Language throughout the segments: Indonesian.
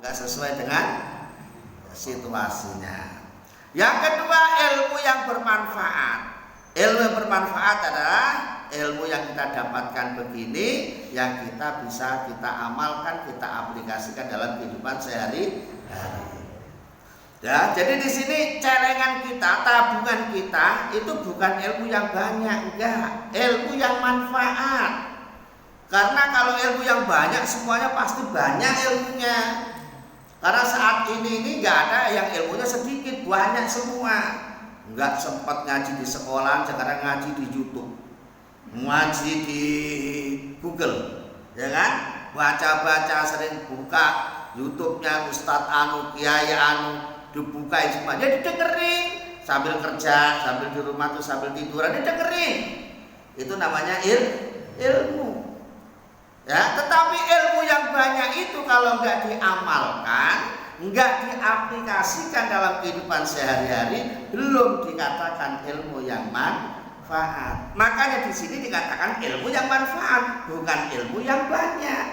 nggak sesuai dengan situasinya. Yang kedua, ilmu yang bermanfaat. Ilmu yang bermanfaat adalah ilmu yang kita dapatkan begini, yang kita bisa kita amalkan, kita aplikasikan dalam kehidupan sehari-hari. Ya, jadi di sini celengan kita, tabungan kita itu bukan ilmu yang banyak, enggak, ilmu yang manfaat. Karena kalau ilmu yang banyak semuanya pasti banyak ilmunya. Karena saat ini enggak ada yang ilmunya sedikit, banyak semua. Enggak sempat ngaji di sekolah, sekarang ngaji di YouTube, ngaji di Google, ya kan? Baca-baca sering buka YouTube-nya Ustadz Anu, Kiai Anu, dibukain semuanya, didengerin sambil kerja, sambil di rumah tuh sambil tiduran didengerin. Itu namanya ilmu. Ya, tetapi ilmu yang banyak itu kalau nggak diamalkan, nggak diaplikasikan dalam kehidupan sehari-hari, belum dikatakan ilmu yang manfaat. Makanya di sini dikatakan ilmu yang manfaat, bukan ilmu yang banyak.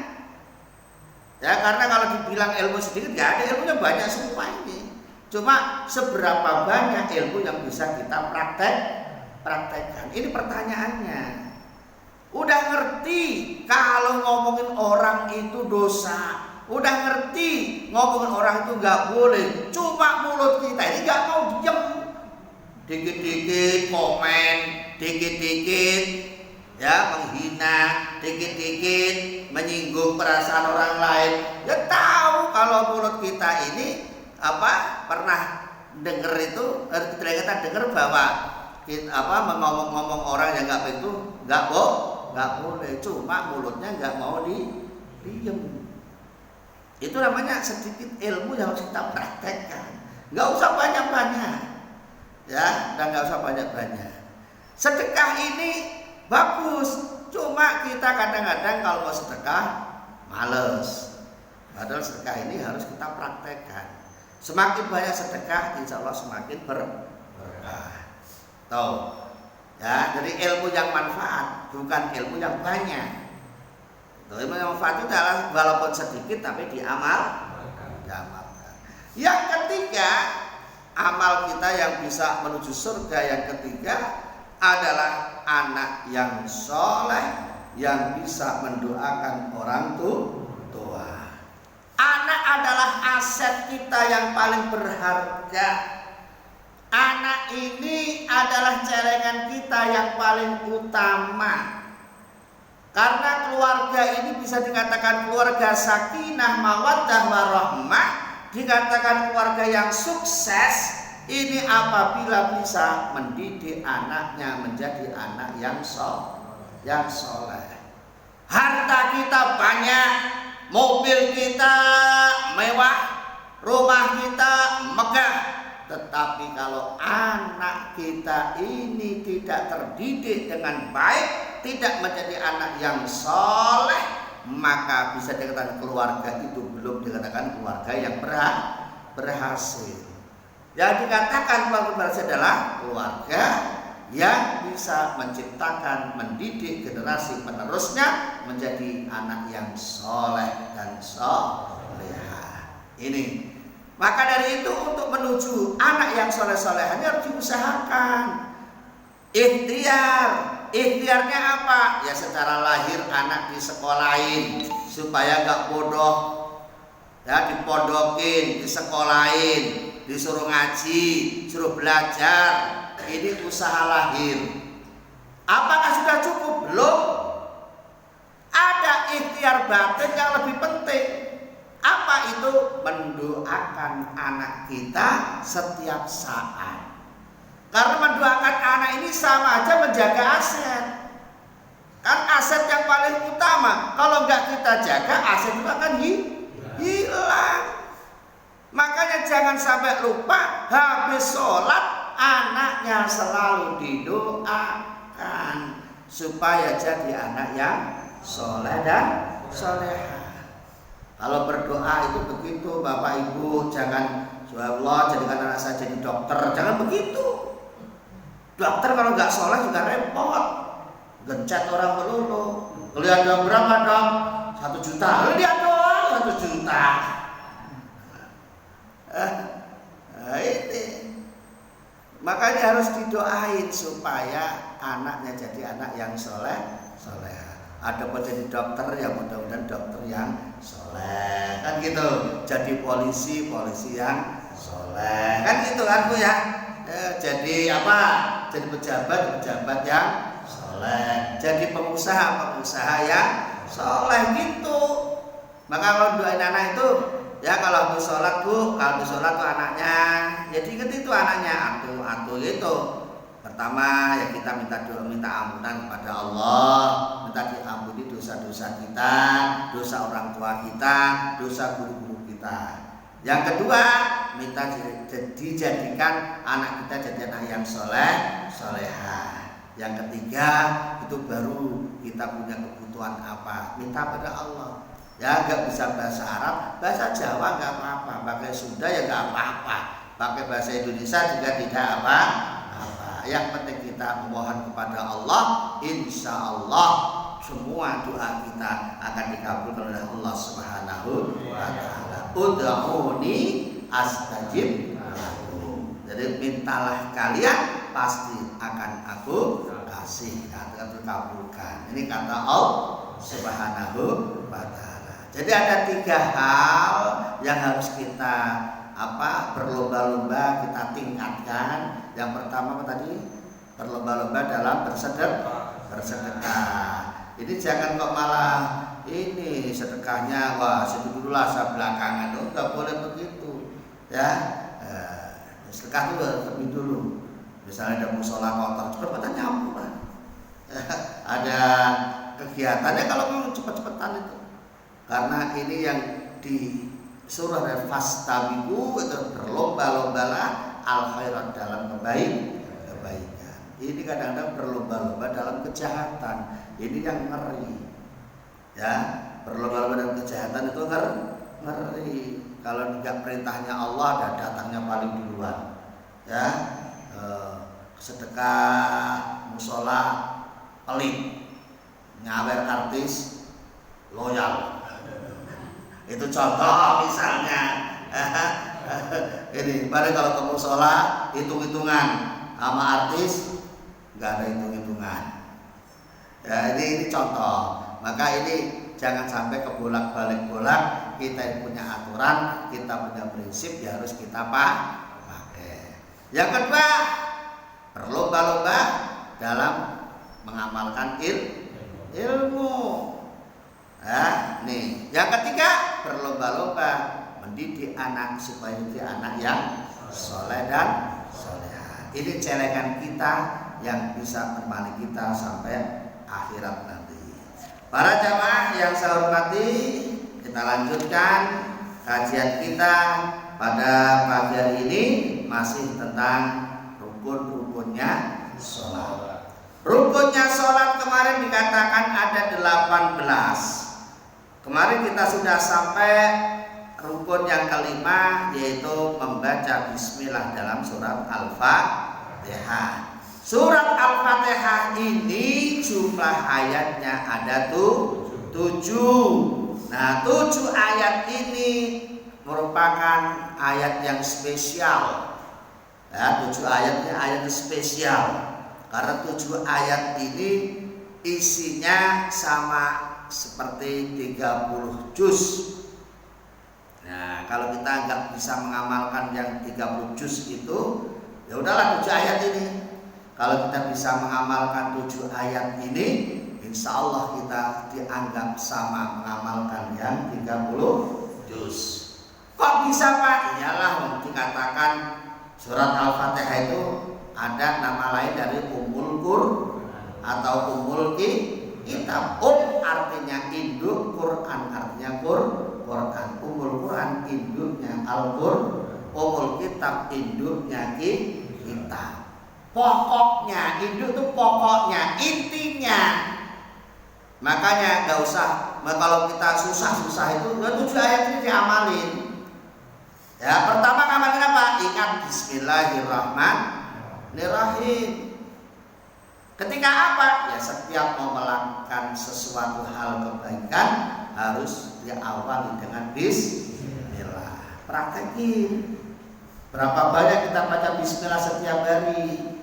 Ya, karena kalau dibilang ilmu sedikit, nggak ada, ilmunya banyak semua ini. Cuma seberapa banyak ilmu yang bisa kita praktekkan? Ini pertanyaannya. Udah ngerti kalau ngomongin orang itu dosa, udah ngerti ngomongin orang itu nggak boleh. Cuma mulut kita ini nggak mau diem. Dikit-dikit komen, dikit-dikit ya menghina, dikit-dikit menyinggung perasaan orang lain. Ya tahu kalau mulut kita ini pernah dengar itu, kita dengar bahwa ngomong orang yang nggak boleh, cuma mulutnya nggak mau diem. Itu namanya sedikit ilmu yang harus kita praktekkan. Nggak usah banyak-banyak, ya, dan nggak usah banyak-banyak. Sedekah ini bagus, cuma kita kadang-kadang kalau mau sedekah males. Padahal sedekah ini harus kita praktekkan. Semakin banyak sedekah, insya Allah semakin berkah. Tahu? Ya, jadi ilmu yang manfaat, bukan ilmu yang banyak. Ilmu yang manfaat itu adalah walaupun sedikit tapi diamalkan. Yang ketiga, amal kita yang bisa menuju surga yang ketiga adalah anak yang soleh yang bisa mendoakan orang tua. Anak adalah aset kita yang paling berharga. Anak ini adalah celengan kita yang paling utama. Karena keluarga ini bisa dikatakan keluarga sakinah, mawaddah, warahmah, dikatakan keluarga yang sukses. Ini apabila bisa mendidik anaknya menjadi anak yang soleh. Harta kita banyak, mobil kita mewah, rumah kita megah, tetapi kalau anak kita ini tidak terdidik dengan baik, tidak menjadi anak yang soleh, maka bisa dikatakan keluarga itu belum dikatakan keluarga yang berhasil. Yang dikatakan keluarga berhasil adalah keluarga yang bisa menciptakan, mendidik generasi penerusnya menjadi anak yang soleh dan solehah. Ini. Maka dari itu untuk menuju anak yang soleh-solehahnya harus diusahakan. Ikhtiarnya apa? Ya secara lahir anak disekolahin supaya gak bodoh. Ya dipodokin, disekolahin, disuruh ngaji, suruh belajar. Ini usaha lahir. Apakah sudah cukup? Belum. Ada ikhtiar batin yang lebih penting. Apa itu? Mendoakan anak kita setiap saat. Karena mendoakan anak ini sama aja menjaga aset. Kan aset yang paling utama. Kalau nggak kita jaga, aset itu akan hilang. Makanya jangan sampai lupa habis sholat anaknya selalu didoakan supaya jadi anak yang soleh dan solehah. Kalau berdoa itu begitu, Bapak Ibu, jangan ya Allah jadikan anak saya jadi dokter, jangan begitu. Dokter kalau nggak soleh juga repot, gencet orang melulu. Kalian dong berapa dong? 1 juta. Lihat doang 1 juta. Makanya harus didoain supaya anaknya jadi anak yang soleh. Ada pun jadi dokter, ya mudah-mudahan dokter yang soleh, kan gitu. Jadi polisi yang soleh, kan gitu kan Bu ya. Jadi apa? Jadi pejabat yang soleh. Jadi pengusaha yang soleh gitu. Maka kalau doain anak itu, ya kalau habis sholat Bu, kalau habis sholat tuh anaknya, jadi ingat itu anaknya, antu itu. Pertama ya kita minta ampunan kepada Allah, minta diampuni dosa-dosa kita, dosa orang tua kita, dosa guru-guru kita. Yang kedua, minta dijadikan anak kita jadi anak yang soleha. Yang ketiga, itu baru kita punya kebutuhan apa, minta pada Allah. Ya nggak bisa bahasa Arab, bahasa Jawa nggak apa-apa, pakai Sunda ya nggak apa-apa, pakai bahasa Indonesia juga tidak apa-apa. Yang penting kita memohon kepada Allah, insya Allah semua doa kita akan dikabulkan oleh Allah Subhanahu wa Ta'ala. Ud'uni astajib lakum. Jadi mintalah kalian, pasti akan aku kasih, akan dikabulkan. Ini kata Allah Subhanahu wa Ta'ala. Jadi ada 3 hal yang harus kita berlomba-lomba kita tingkatkan. Yang pertama apa tadi? Berlomba-lomba dalam bersedekah. Ini jangan kok malah ini sedekahnya wah situ dululah saya belakangan. Oh, nggak boleh begitu ya. Sedekah itu lebih dulu. Misalnya ada musola kotor, cepet-cepetan nyampur. Ada kegiatannya kalau mau cepet-cepetan itu. Karena ini yang di surah fastabiqu itu berlomba-lombalah al khairat dalam kebaikan. Ini kadang-kadang berlomba-lomba dalam kejahatan. Ini yang ngeri. Ya, berlomba-lomba dalam kejahatan itu ngeri. Kalau tidak perintahnya Allah dan datangnya paling duluan. Ya, sedekah musola pelit, nyawer artis loyal. Itu contoh misalnya. Ini paling kalau ke musola hitung-hitungan sama artis nggak ada hitung-hitungan. Ya, ini contoh. Maka ini jangan sampai kebolak-balik. Kita punya aturan, kita punya prinsip, ya harus kita pakai. Yang kedua, berlomba-lomba dalam mengamalkan ilmu. Nih, yang ketiga berlomba-lomba mendidik anak supaya jadi anak yang soleh dan soleha. Ini celengan kita yang bisa menemani kita sampai akhirat nanti. Para jamaah yang saya hormati, kita lanjutkan kajian kita pada pagi hari ini masih tentang rukun-rukunnya sholat. Rukunnya sholat kemarin dikatakan ada 18. Kemarin kita sudah sampai rukun yang kelima, yaitu membaca bismillah dalam surat Al-Fatihah. Surat Al-Fatihah ini jumlah ayatnya ada 7. Nah, 7 ayat ini merupakan ayat yang spesial. Ya, 7 ayatnya ayat spesial. Karena 7 ayat ini isinya sama seperti 30 juz. Nah, kalau kita nggak bisa mengamalkan yang 30 juz itu, ya udahlah 7 ayat ini. Kalau kita bisa mengamalkan 7 ayat ini, insya Allah kita dianggap sama mengamalkan yang 30 juz. Kok bisa Pak? Iyalah, dikatakan surat Al-Fatihah itu ada nama lain dari Ummul Qur'an atau Ummul Kitab. Artinya induk, Quran artinya Quran. Ummul Quran induknya Al-Qur'an, Ummul Kitab induknya kitab. Pokoknya, induk itu pokoknya, intinya. Makanya gak usah, kalau kita susah-susah itu 7 ayat ini diamalin. Ya, pertama ngamalin apa? Ingat Bismillahirrahmanirrahim. Ketika apa? Ya setiap mau melakukan sesuatu hal kebaikan harus diawali dengan bismillah. Praktekin. Berapa banyak kita baca bismillah setiap hari?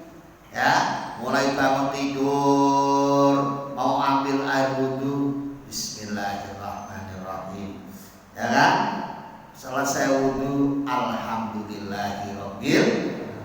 Ya, mulai bangun tidur, mau ambil air wudhu, bismillahirrahmanirrahim. Ya kan? Selesai wudhu, alhamdulillahirabbil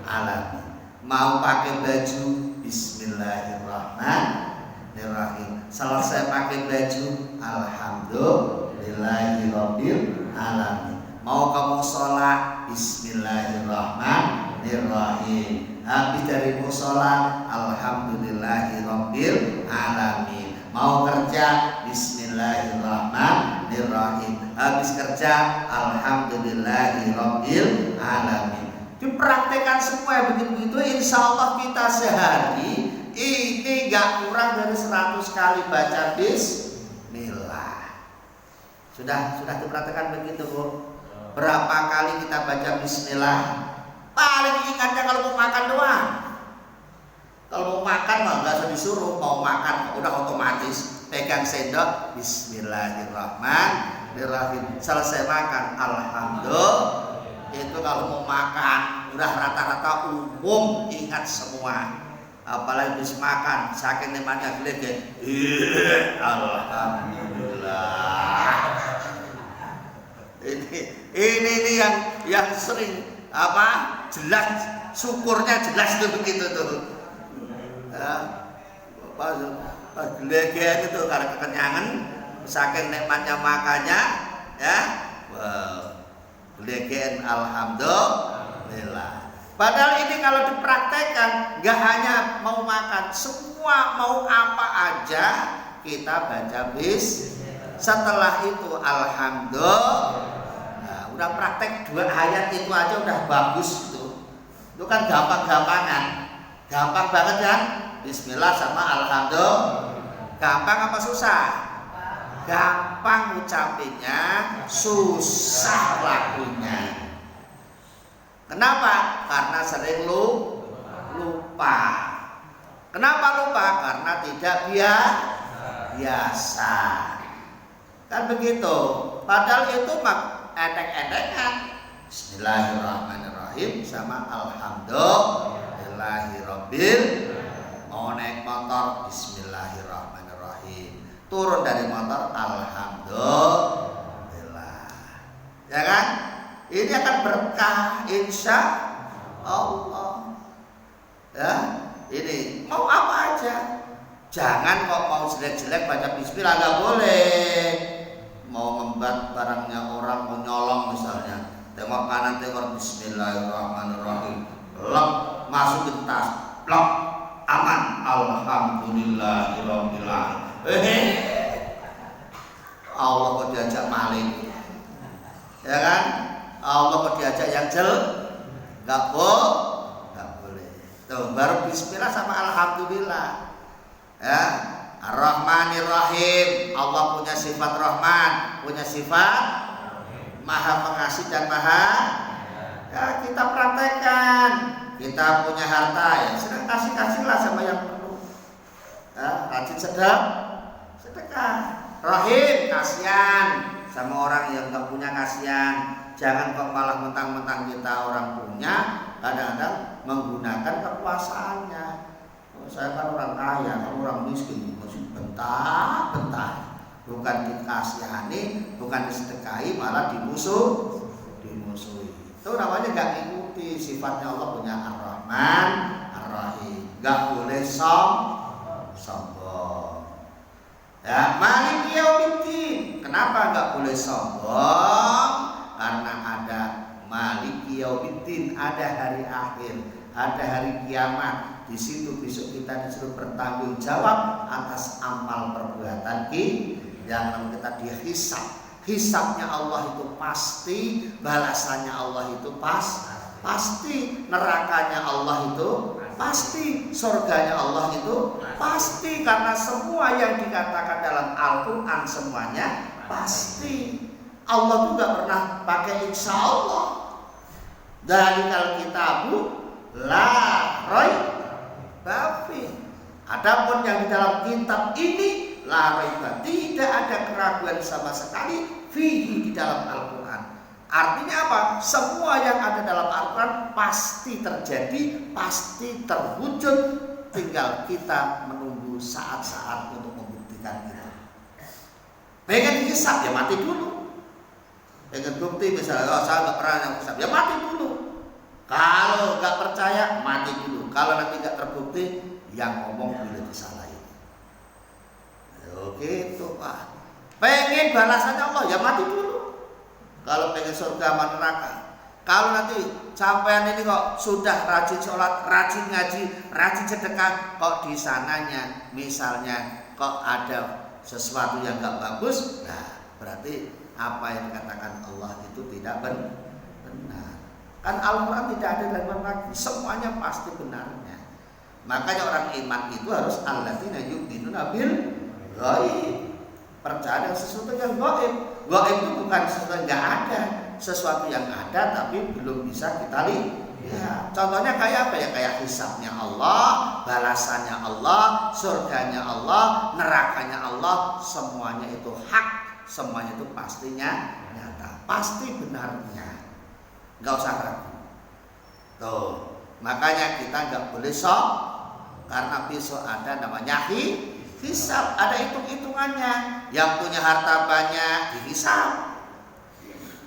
alamin. Mau pakai baju, bismillahirrahmanirrahim. Selesai pakai baju, alhamdulillahirabbil alamin. Mau kamu sholat, bismillahirrahmanirrahim. Habis dari musola, alhamdulillahirabbil alamin. Mau kerja, bismillahirrahmanirrahim. Habis kerja, alhamdulillahirabbil alamin. Dipraktekkan semua begitu-begitu, insya Allah kita sehari ini gak kurang dari 100 kali baca bismillah. Sudah dipraktekkan begitu, Bu? Berapa kali kita baca bismillah? Paling ingatnya kalau mau makan doang. Kalau mau makan mah nggak usah disuruh, mau makan udah otomatis pegang sendok, bismillahirrahmanirrahim. Selesai makan, alhamdulillah. Itu kalau mau makan udah rata-rata umum ingat semua. Apalagi habis makan saking nikmatnya gelege, alhamdulillah. Ini yang sering jelas syukurnya jelas tuh begitu tuh. Pas gelegean itu karena kekenyangan saking nikmatnya makannya ya. Wow. Gelegean alhamdulillah. Padahal ini kalau dipraktekkan gak hanya mau makan, semua mau apa aja kita baca bismillah. Setelah itu alhamdulillah. Udah praktek 2 ayat itu aja udah bagus itu. Itu kan gampang-gampangan. Gampang banget kan? Bismillah sama alhamdulillah. Gampang apa susah? Gampang ucapinnya, susah lakunya. Kenapa? Karena sering lupa. Kenapa lupa? Karena tidak biasa. Kan begitu. Padahal itu edek-edekan. Bismillahirrahmanirrahim sama alhamdulillahirabbil. Mau naik motor, bismillahirrahmanirrahim. Turun dari motor, alhamdulillah. Ya kan? Ini akan berkah insya Allah. Ya, ini mau apa aja. Jangan kok mau jelek-jelek baca bismillah, nggak boleh. Mau ngembat barangnya orang, mau nyolong misalnya, tengok kanan tengok bismillahirrahmanirrahim, lep masuk ke tas, lep aman, alhamdulillahirabbil alamin. Allah kok diajak maling, ya kan? Allah kok diajak yang nggak boleh. Tuh baru bismillah sama alhamdulillah, ya. Ar-Rahmanir-Rahim. Allah punya sifat Rahman, punya sifat Maha Pengasih dan Maha. Ya, kita praktekkan. Kita punya harta ya, sedang kasih-kasihlah sama yang perlu. Ya, rajin sedekah. Rahim, kasihan sama orang yang nggak punya kasihan. Jangan kok malah mentang-mentang kita orang punya, kadang-kadang menggunakan kekuasaannya. Saya kan orang kaya, kamu orang miskin, mesti bentar, bukan dikasihani, bukan disedekahi, malah dimusuhi. Itu namanya gak ngikuti sifatnya Allah punya Ar-Rahman, Ar-Rahim. Gak boleh sombong. Ya, Maliki Yaumiddin. Kenapa gak boleh sombong? Karena ada Maliki Yaumiddin, ada hari akhir, ada hari kiamat. Di situ besok kita disuruh bertanggung jawab atas amal perbuatan yang kita dihisab. Hisabnya Allah itu pasti, balasannya Allah itu pasti, nerakanya Allah itu pasti, surganya Allah itu pasti, karena semua yang dikatakan dalam Al-Quran semuanya pasti. Allah juga pernah pakai insya Allah. Dzalikal kitabu la raib bafi. Adapun yang di dalam kitab ini la raiba, tidak ada keraguan sama sekali fihi di dalam Al-Quran. Artinya apa? Semua yang ada dalam Al-Quran pasti terjadi, pasti terwujud. Tinggal kita menunggu saat-saat untuk membuktikan itu. Pengen hisab ya mati dulu. Pengen bukti misalnya, oh saya nggak pernah yang hisab, ya mati dulu. Kalau nggak percaya mati dulu. Kalau nanti nggak terbukti, yang ngomong boleh disalahin. Oke itu Pak. Pengen balasannya Allah ya mati dulu. Kalau pengen surga sama neraka. Kalau nanti sampean ini kok sudah rajin sholat, rajin ngaji, rajin sedekah, kok di sananya misalnya kok ada sesuatu yang nggak bagus, nah berarti apa yang dikatakan Allah itu tidak benar. Kan Al-Quran tidak ada raguan lagi, semuanya pasti benarnya. Makanya orang iman itu harus alladzina yu'minuna bil ghaib, percaya dengan sesuatu yang gaib. Gaib itu bukan sesuatu yang nggak ada, sesuatu yang ada tapi belum bisa kita lihat. Ya, contohnya kayak apa ya? Kayak hisabnya Allah, balasannya Allah, surganya Allah, nerakanya Allah, semuanya itu hak, semuanya itu pastinya nyata, pasti benarnya, nggak usah ragu. Tuh, makanya kita nggak boleh sok, karena besok ada namanya hisab, ada hitung-hitungannya. Yang punya harta banyak dihisab.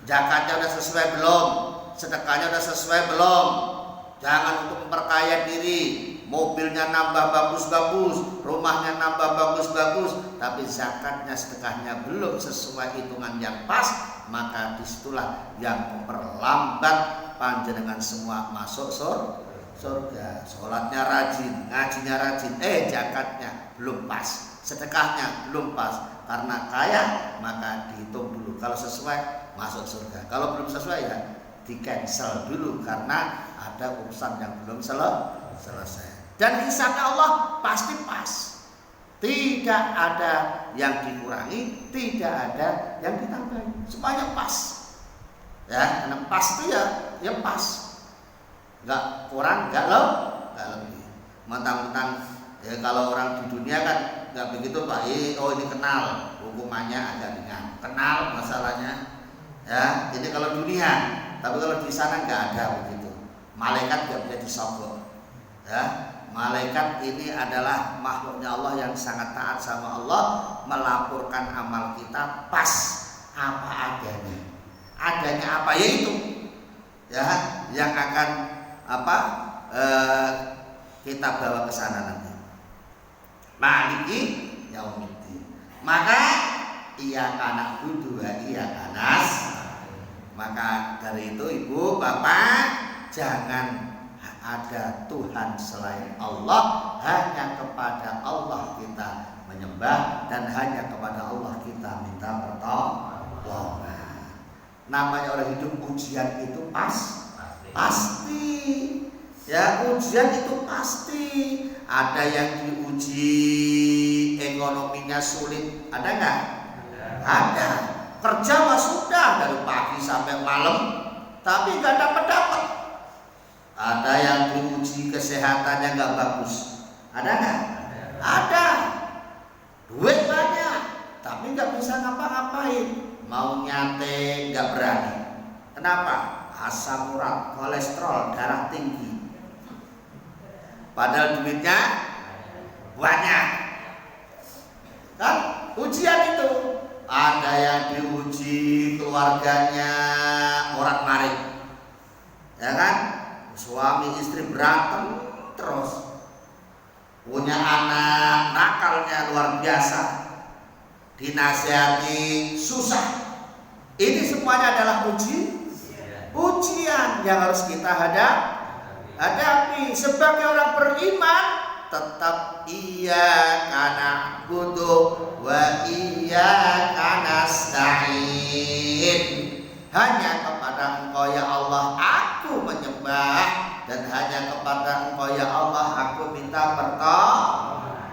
Zakatnya udah sesuai belum? Sedekahnya udah sesuai belum? Jangan untuk memperkaya diri, mobilnya nambah bagus-bagus, rumahnya nambah bagus-bagus, tapi zakatnya, sedekahnya belum sesuai hitungan yang pas, maka disitulah yang memperlambat panjenengan semua masuk surga. Sholatnya rajin, ngajinya rajin, zakatnya belum pas, sedekahnya belum pas. Karena kaya maka dihitung dulu, kalau sesuai masuk surga, kalau belum sesuai ya di cancel dulu karena ada urusan yang belum selesai. Dan hisabnya Allah pasti pas, tidak ada yang dikurangi, tidak ada yang ditambahi, semuanya pas. Ya, karena pas itu ya pas, nggak kurang, nggak lebih. Mentang-mentang ya kalau orang di dunia kan nggak begitu Pak. Oh ini kenal, hukumannya agak ringan. Kenal masalahnya. Ya, ini kalau dunia. Tapi kalau di sana nggak ada begitu. Malaikat nggak bisa disogok. Ya, malaikat ini adalah makhluknya Allah yang sangat taat sama Allah, melaporkan amal kita pas apa adanya. Adanya apa yaitu ya yang akan kita bawa ke sana nanti. Maliki yaumiddin. Maka iya kana kudu iya kanas. Maka dari itu Ibu Bapak, jangan ada Tuhan selain Allah, hanya kepada Allah kita menyembah dan hanya kepada Allah kita minta pertolongan. Namanya orang hidup ujian itu pasti. Ya, ujian itu pasti. Ada yang diuji ekonominya sulit, ada nggak? Ada. Kerja mah sudah dari pagi sampai malam, tapi nggak dapat. Ada yang diuji kesehatannya nggak bagus, ada nggak? Ada. Duit banyak, tapi nggak bisa ngapa-ngapain. Mau nyate nggak berani. Kenapa? Asam urat, kolesterol, darah tinggi. Padahal duitnya banyak. Kan ujian itu. Ada yang diuji keluarganya morat-marit, ya kan? Suami istri berantem terus, punya anak nakalnya luar biasa, dinasihati susah. Ini semuanya adalah ujian yang harus kita hadapi. Sebagai orang beriman, tetap iya kana butuh wa iya kana nasta'in. Hanya kepada Engkau ya Allah aku menyembah, dan hanya kepada Engkau ya Allah aku minta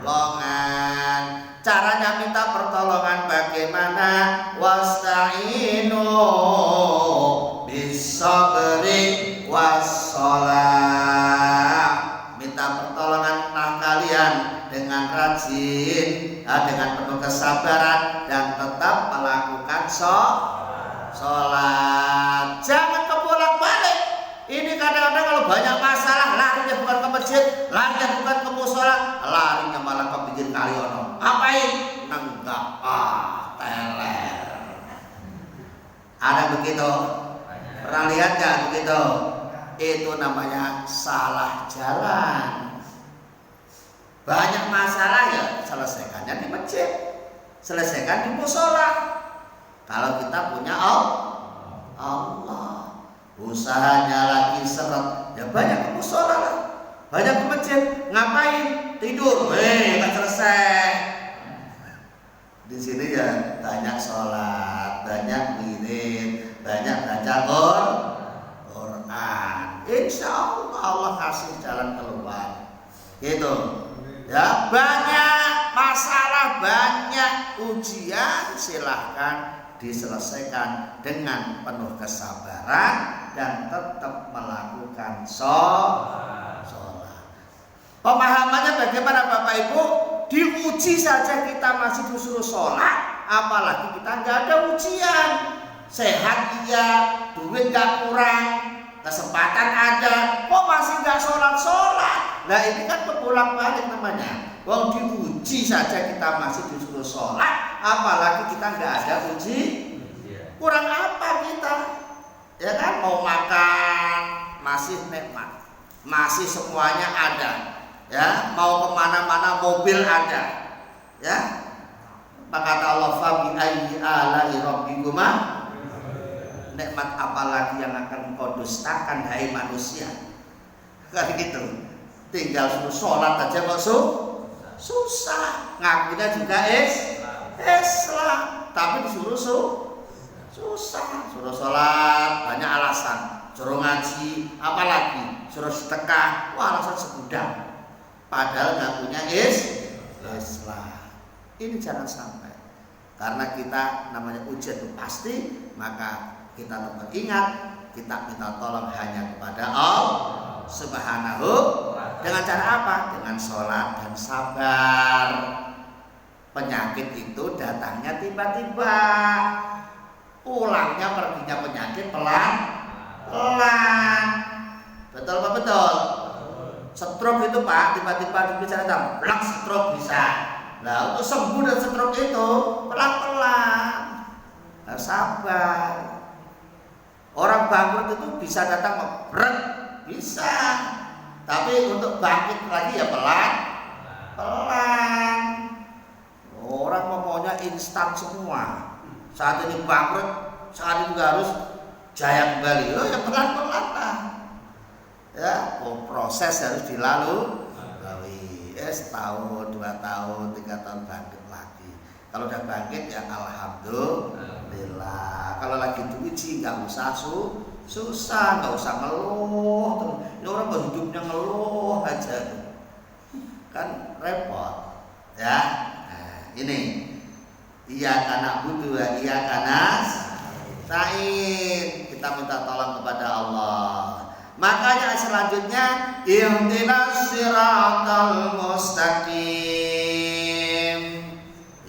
pertolongan. Caranya minta pertolongan bagaimana? Wasta'inu bis-sabri was-shalah. Minta pertolongan kalian dengan rajin, dengan penuh kesabaran dan tetap melakukan sholat. sholat. Jangan kebolak-balik. Ini kadang-kadang kalau banyak masalah larinya bukan ke masjid, larinya bukan ke musola, larinya malah ke pinggir kali ono. Ngapain? Nenggak teler. Ada begitu? Pernah lihat nggak begitu? Itu namanya salah jalan. Banyak masalah ya selesaikannya di masjid, selesaikan di musola. Kalau kita punya Allah, usahanya lagi seret, ya banyak ke musola lah, banyak ke masjid. Ngapain? Tidur, nggak selesai. Di sini ya banyak sholat, banyak wirid, banyak baca Quran. Insya Allah Allah kasih jalan keluar. Gitu. Ya, banyak masalah, banyak ujian, silahkan diselesaikan dengan penuh kesabaran dan tetap melakukan sholat. Pemahamannya bagaimana Bapak Ibu? Diuji saja kita masih disuruh sholat, apalagi kita nggak ada ujian. Sehat iya, duit nggak kurang, kesempatan ada, kok masih nggak sholat? Nah ini kan kebolak-balik namanya. Wong diuji saja kita masih disuruh sholat, apalagi kita nggak ada uji. Kurang apa kita? Ya kan, mau makan masih nikmat, masih semuanya ada. Ya, mau kemana-mana mobil ada. Ya, maka kata Allah, fabi ayyi ala'i rabbikuma, nikmat apalagi yang akan kau dustakan hai manusia. Kan gitu. Tinggal suruh sholat aja kok susah. Ngakunya juga Islam, tapi disuruh susah. Suruh sholat banyak alasan, suruh ngaji apalagi, suruh sedekah, wah alasan segudang. Padahal ngakunya Islam. Ini jangan sampai. Karena kita namanya ujian itu pasti, maka kita tetap ingat, kita minta tolong hanya kepada Allah Subhanahu. Dengan cara apa? Dengan sholat dan sabar. Penyakit itu datangnya tiba-tiba, pulangnya perginya penyakit pelan-pelan. Betul apa betul? Stroke itu Pak, tiba-tiba bisa datang, blak stroke bisa. Nah untuk sembuh dan stroke itu pelan-pelan, harus sabar. Orang bangkrut itu bisa datang berat, bisa. Tapi untuk bangkit lagi ya pelan-pelan. Orang maunya instan semua. Saat ini bangkrut, saat itu harus jaya kembali. Oh ya pelan-pelan lah. Ya, proses harus dilalui. Setahun, 2 tahun, 3 tahun bangkit lagi. Kalau udah bangkit ya alhamdulillah. Kalau lagi diuji nggak usah susah, nggak usah ngeluh terus. Ini orang hidupnya ngeluh aja, kan repot. Ya, nah, ini iyyaka na'budu wa iyyaka nasta'in. Kita minta tolong kepada Allah. Makanya selanjutnya ihdinas siratal mustaqim.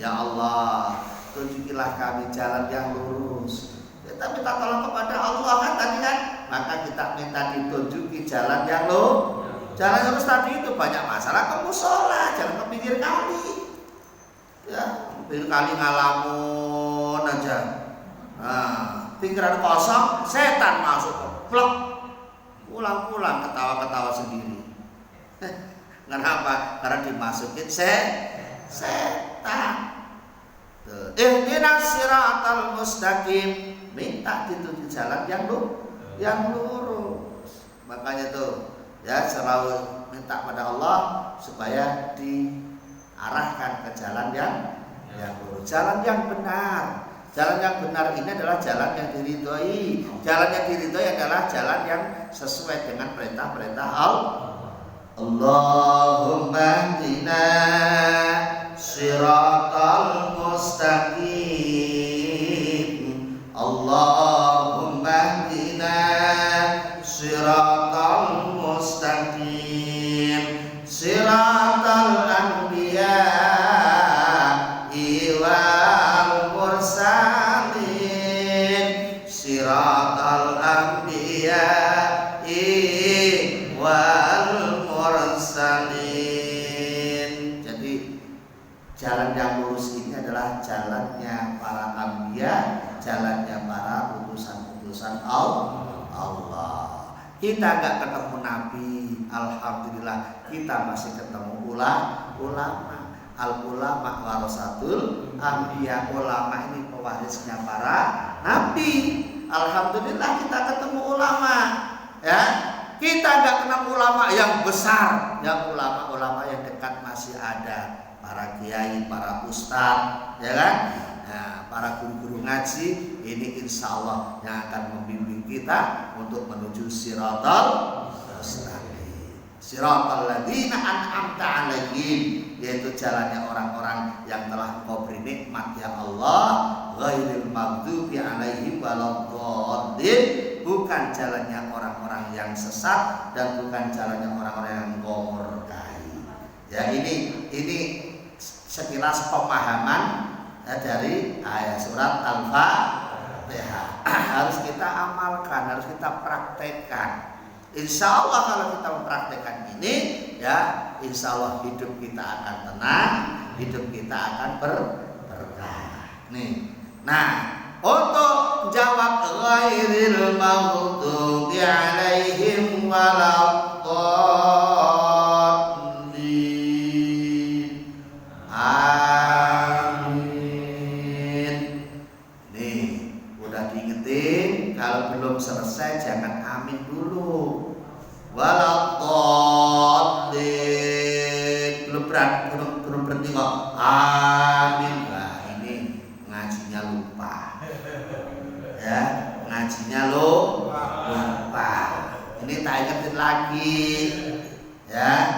Ya Allah, tunjukilah kami jalan yang lurus. Kita minta tolong kepada Allah kan tadi kan, maka kita minta ditunjuki jalan yang lurus. Jalan yang lurus tadi itu banyak masalah, ke musola, jangan ke pinggir kali. Ya, pinggir kali ngalamun aja. Nah, pinggiran kosong, setan masuk, plok. Pulang-pulang ketawa-ketawa sendiri. Kenapa? Karena dimasukin setan. Ihdinas siratal mustaqim, minta ditunjuk jalan yang lurus. Makanya tuh ya selalu minta pada Allah supaya diarahkan ke jalan yang lurus, jalan yang benar. Jalan yang benar ini adalah jalan yang diridhoi. Jalan yang diridhoi adalah jalan yang sesuai dengan perintah-perintah Allah. Allahumma hdina siratal mustaqim. Allahumma hdina siratal mustaqim. Siratal anbiya wal mursalin. anbiya'i wal mursalin. Jadi jalan yang lurus ini adalah jalannya para anbiya, jalannya para utusan-utusan Allah. Kita nggak ketemu nabi, alhamdulillah kita masih ketemu ulama. Al ulama warasatul anbiya, ulama ini pewarisnya para nabi. Alhamdulillah kita ketemu ulama, ya. Kita nggak ketemu ulama yang besar, yang ulama-ulama yang dekat masih ada. Para kiai, para ustadz, ya kan? Nah, para guru-guru ngaji ini insya Allah yang akan membimbing kita untuk menuju siratal mustaqim. Siratal ladzina an'amta 'alaihim, yaitu jalannya orang-orang yang telah Engkau beri nikmat ya Allah, ghairil maghdubi 'alaihim waladdallin, bukan jalannya orang-orang yang sesat dan bukan jalannya orang-orang yang Engkau murkai. Ya, ini sekilas pemahaman dari ayat surat Al-Fatihah. Harus kita amalkan, harus kita praktekkan. Insya Allah kalau kita mempraktekkan ini, ya insya Allah hidup kita akan tenang, hidup kita akan berkah. Nih, nah untuk jawab ghairil maghdubi 'alaihim waladdallin, kalau belum selesai jangan amin dulu. Waladdallin belum berhenti kok amin. Nah, ini ngajinya lupa. Ya, ngajinya lupa. Ini tak ingetin lagi. Ya.